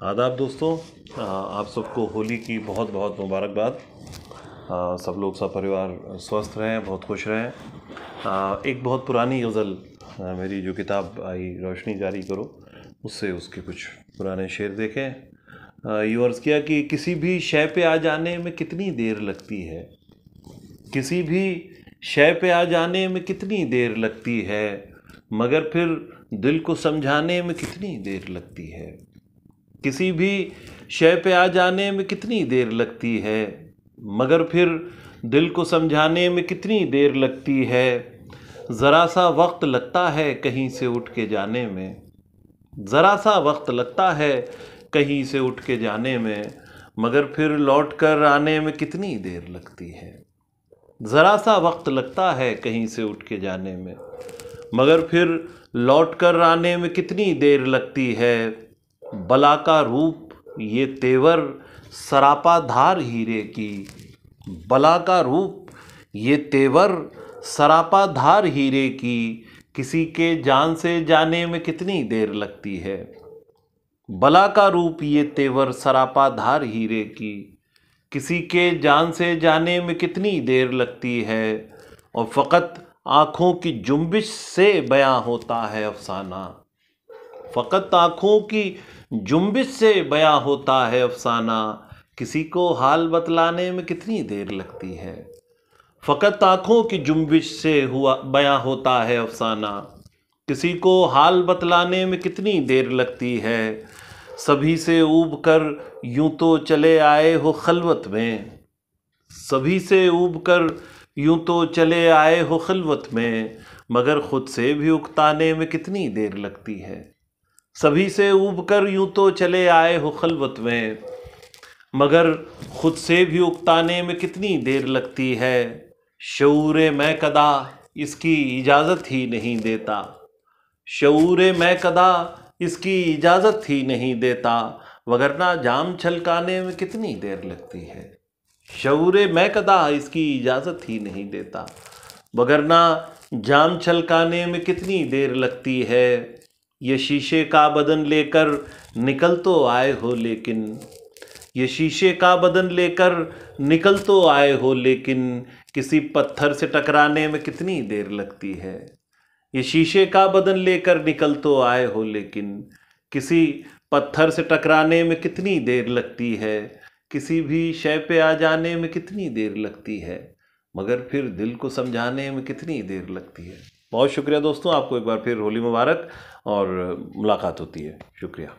आदाब दोस्तों, आप सबको होली की बहुत बहुत मुबारकबाद। सब लोग सब परिवार स्वस्थ रहें, बहुत खुश रहें। एक बहुत पुरानी गज़ल, मेरी जो किताब आई रोशनी जारी करो, उससे उसके कुछ पुराने शेर देखें। ये अर्ज़ किया कि किसी भी शय पे आ जाने में कितनी देर लगती है, किसी भी शय पे आ जाने में कितनी देर लगती है, मगर फिर दिल को समझाने में कितनी देर लगती है। किसी भी शय पे आ जाने में कितनी देर लगती है, मगर फिर दिल को समझाने में कितनी देर लगती है। ज़रा सा वक्त लगता है कहीं से उठ के जाने में, ज़रा सा वक्त लगता है कहीं से उठ के जाने में, मगर फिर लौट कर आने में कितनी देर लगती है। ज़रा सा वक्त लगता है कहीं से उठ के जाने में, मगर फिर लौट कर आने में कितनी देर लगती है। बला का रूप ये तेवर सरापा धार हीरे की, बला का रूप ये तेवर सरापा धार हीरे की, किसी के जान से जाने में कितनी देर लगती है। बला का रूप ये तेवर सरापा धार हीरे की, किसी के जान से जाने में कितनी देर लगती है। और फ़कत आँखों की जुम्बिश से बयां होता है अफसाना, फ़कत आँखों की जुम्बिश से बयां होता है अफसाना, किसी को हाल बतलाने में कितनी देर लगती है। फ़कत आँखों की जुम्बिश से हुआ बयां होता है अफसाना, किसी को हाल बतलाने में कितनी देर लगती है। सभी से ऊब कर यूं तो चले आए हो खलवत में, सभी से ऊब कर यूं तो चले आए हो खलवत में, मगर खुद से भी उकताने में कितनी देर लगती है। सभी से ऊब कर यूं तो चले आए हो खलवत में, मगर खुद से भी उकताने में कितनी देर लगती है। शऊरे मैं कदा इसकी इजाज़त ही नहीं देता, शऊरे मैं कदा इसकी इजाज़त ही नहीं देता, वगरना जाम छलकाने में कितनी देर लगती है। शऊरे मैं कदा इसकी इजाज़त ही नहीं देता, वगरना जाम छलकाने में कितनी देर लगती है। ये शीशे का बदन लेकर निकल तो आए हो लेकिन, ये शीशे का बदन लेकर निकल तो आए हो लेकिन, किसी पत्थर से टकराने में कितनी देर लगती है। ये शीशे का बदन लेकर निकल तो आए हो लेकिन, किसी पत्थर से टकराने में कितनी देर लगती है। किसी भी शय पे आ जाने में कितनी देर लगती है, मगर फिर दिल को समझाने में कितनी देर लगती है। बहुत शुक्रिया दोस्तों, आपको एक बार फिर होली मुबारक और मुलाकात होती है। शुक्रिया।